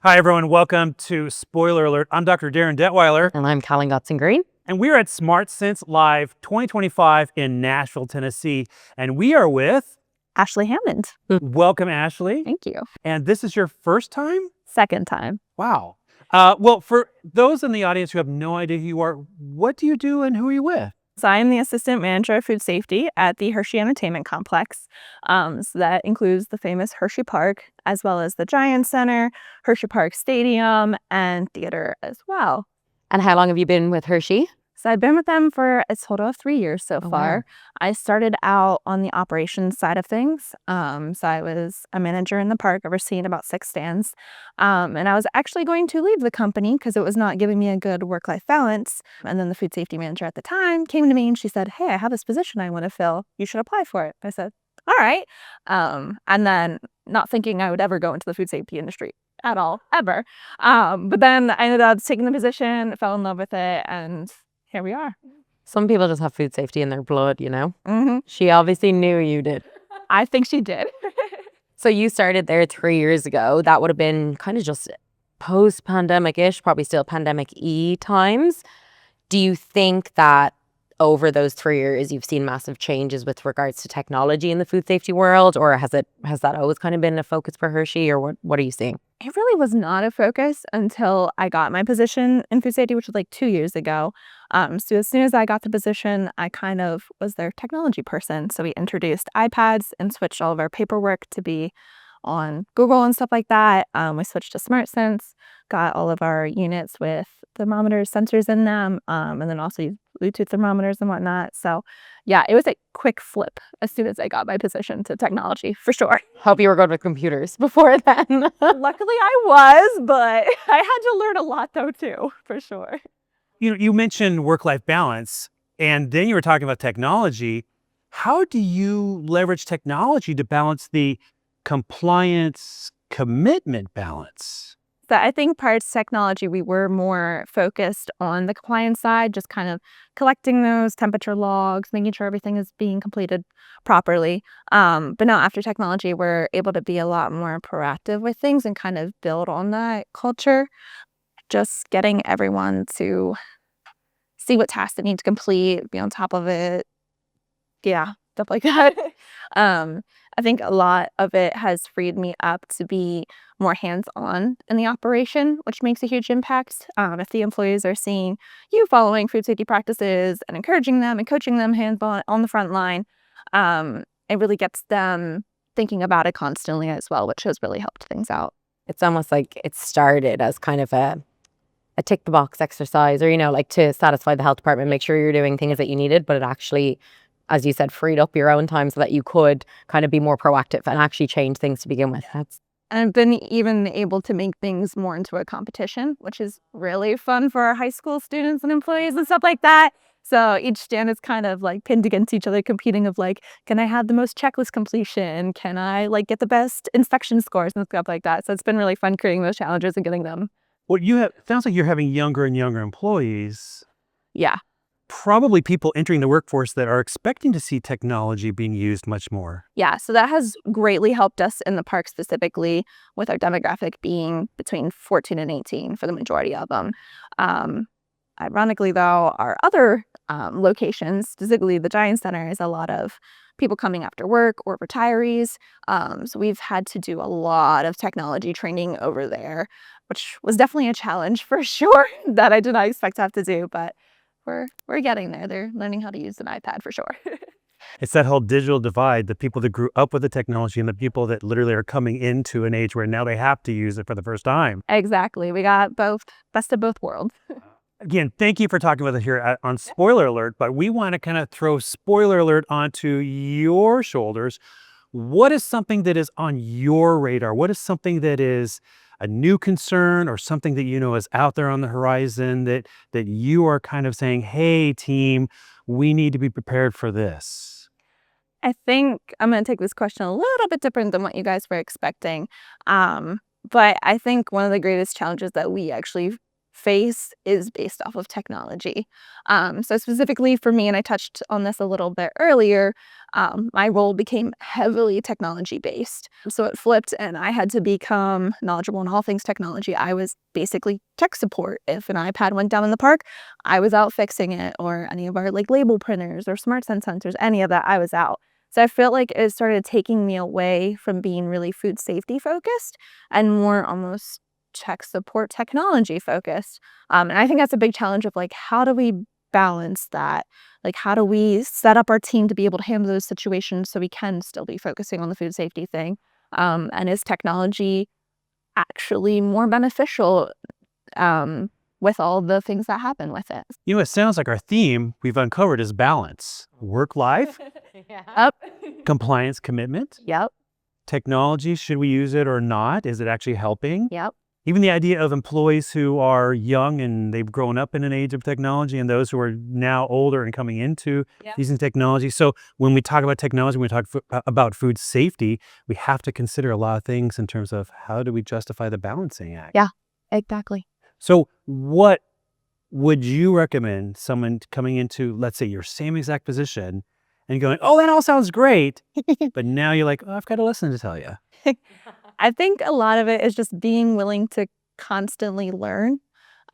Hi, everyone. Welcome to Spoiler Alert. I'm Dr. Darin Detwiler. And I'm Callin Godson-Green. And we are at SmartSense Live 2025 in Nashville, Tennessee. And we are with Ashley Hammond. Welcome, Ashley. Thank you. And this is your first time? Second time. Wow. Well, for those in the audience who have no idea who you are, what do you do and who are you with? So I am the assistant manager of food safety at the Hershey Entertainment Complex. So that includes the famous Hersheypark, as well as the Giant Center, Hersheypark Stadium, and theater as well. And how long have you been with Hershey? So I've been with them for a total of 3 years so far. Wow. I started out on the operations side of things. So I was a manager in the park, overseeing about 6 stands. And I was actually going to leave the company because it was not giving me a good work-life balance. And then the food safety manager at the time came to me and she said, "Hey, I have this position I want to fill. You should apply for it." I said, "All right." And then not thinking I would ever go into the food safety industry at all, ever. But then I ended up taking the position, fell in love with it, and here we are. Some people just have food safety in their blood, you know? Mm-hmm. She obviously knew you did. I think she did. So you started there 3 years ago. That would have been kind of just post-pandemic-ish, probably still pandemic-y times. Do you think that over those 3 years you've seen massive changes with regards to technology in the food safety world, or has that always kind of been a focus for Hershey, or what are you seeing? It really was not a focus until I got my position in food safety, which was like 2 years ago. So as soon as I got the position, I kind of was their technology person. So we introduced iPads and switched all of our paperwork to be on Google and stuff like that. We switched to SmartSense, got all of our units with thermometers, sensors in them, and then also used Bluetooth thermometers and whatnot. So yeah, it was a quick flip as soon as I got my position to technology, for sure. Hope you were good with computers before then. Luckily I was, but I had to learn a lot though too, for sure. You mentioned work-life balance, and then you were talking about technology. How do you leverage technology to balance the compliance commitment balance? So I think parts technology, we were more focused on the compliance side, just kind of collecting those temperature logs, making sure everything is being completed properly. But now after technology, we're able to be a lot more proactive with things and kind of build on that culture. Just getting everyone to see what tasks they need to complete, be on top of it. Yeah, stuff like that. I think a lot of it has freed me up to be more hands-on in the operation, which makes a huge impact. If the employees are seeing you following food safety practices and encouraging them and coaching them hands-on on the front line, it really gets them thinking about it constantly as well, which has really helped things out. It's almost like it started as kind of a tick the box exercise, or, like to satisfy the health department, make sure you're doing things that you needed, but it actually, as you said, freed up your own time so that you could kind of be more proactive and actually change things to begin with. And I've been even able to make things more into a competition, which is really fun for our high school students and employees and stuff like that. So each stand is kind of like pinned against each other, competing of like, can I have the most checklist completion? Can I get the best inspection scores and stuff like that? So it's been really fun creating those challenges and getting them. Well, it sounds like you're having younger and younger employees. Yeah. Probably people entering the workforce that are expecting to see technology being used much more. Yeah, so that has greatly helped us in the park specifically, with our demographic being between 14 and 18 for the majority of them. Ironically, though, our other locations, specifically the Giant Center, is a lot of people coming after work or retirees. So we've had to do a lot of technology training over there, which was definitely a challenge for sure that I did not expect to have to do, but we're getting there. They're learning how to use an iPad for sure. It's that whole digital divide, the people that grew up with the technology and the people that literally are coming into an age where now they have to use it for the first time. Exactly. We got both, best of both worlds. Again, thank you for talking with us here on Spoiler Alert, but we want to kind of throw Spoiler Alert onto your shoulders. What is something that is on your radar? What is something that is a new concern or something that is out there on the horizon that you are kind of saying, hey, team, we need to be prepared for this? I think I'm going to take this question a little bit different than what you guys were expecting. But I think one of the greatest challenges that we actually face is based off of technology. So specifically for me, and I touched on this a little bit earlier, my role became heavily technology based. So it flipped and I had to become knowledgeable in all things technology. I was basically tech support. If an iPad went down in the park, I was out fixing it, or any of our like label printers or SmartSense sensors, any of that, I was out. So I felt like it started taking me away from being really food safety focused and more almost tech support technology focused. And I think that's a big challenge of like, how do we balance that? Like, how do we set up our team to be able to handle those situations so we can still be focusing on the food safety thing? And is technology actually more beneficial with all the things that happen with it? You know, it sounds like our theme we've uncovered is balance. Work-life, Yep. compliance commitment, Yep. technology, should we use it or not? Is it actually helping? Yep. Even the idea of employees who are young and they've grown up in an age of technology, and those who are now older and coming into using technology. So when we talk about technology, when we talk about food safety, we have to consider a lot of things in terms of how do we justify the balancing act. Yeah, exactly. So what would you recommend someone coming into, let's say, your same exact position and going, oh, that all sounds great, but now you're like, oh, I've got a lesson to tell you. I think a lot of it is just being willing to constantly learn.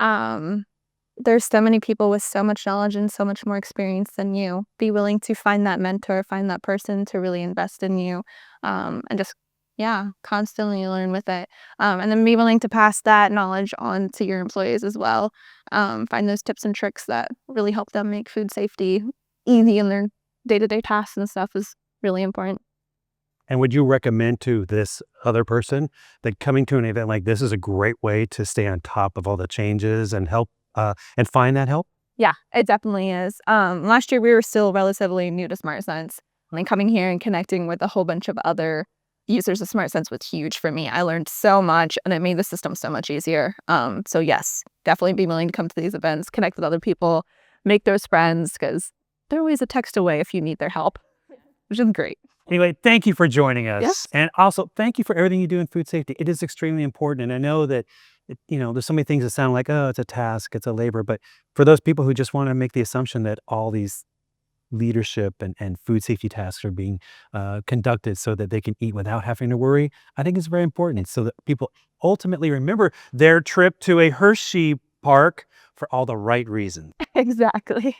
There's so many people with so much knowledge and so much more experience than you. Be willing to find that mentor, find that person to really invest in you, and just, constantly learn with it. And then be willing to pass that knowledge on to your employees as well. Find those tips and tricks that really help them make food safety easy in their day-to-day tasks and stuff is really important. And would you recommend to this other person that coming to an event like this is a great way to stay on top of all the changes and help and find that help? Yeah, it definitely is. Last year we were still relatively new to SmartSense. And coming here and connecting with a whole bunch of other users of SmartSense was huge for me. I learned so much and it made the system so much easier. So yes, definitely be willing to come to these events, connect with other people, make those friends, because they're always a text away if you need their help, which is great. Anyway, thank you for joining us. Yes. And also, thank you for everything you do in food safety. It is extremely important. And I know that, there's so many things that sound like, oh, it's a task, it's a labor. But for those people who just want to make the assumption that all these leadership and food safety tasks are being conducted so that they can eat without having to worry, I think it's very important so that people ultimately remember their trip to a Hersheypark for all the right reasons. Exactly.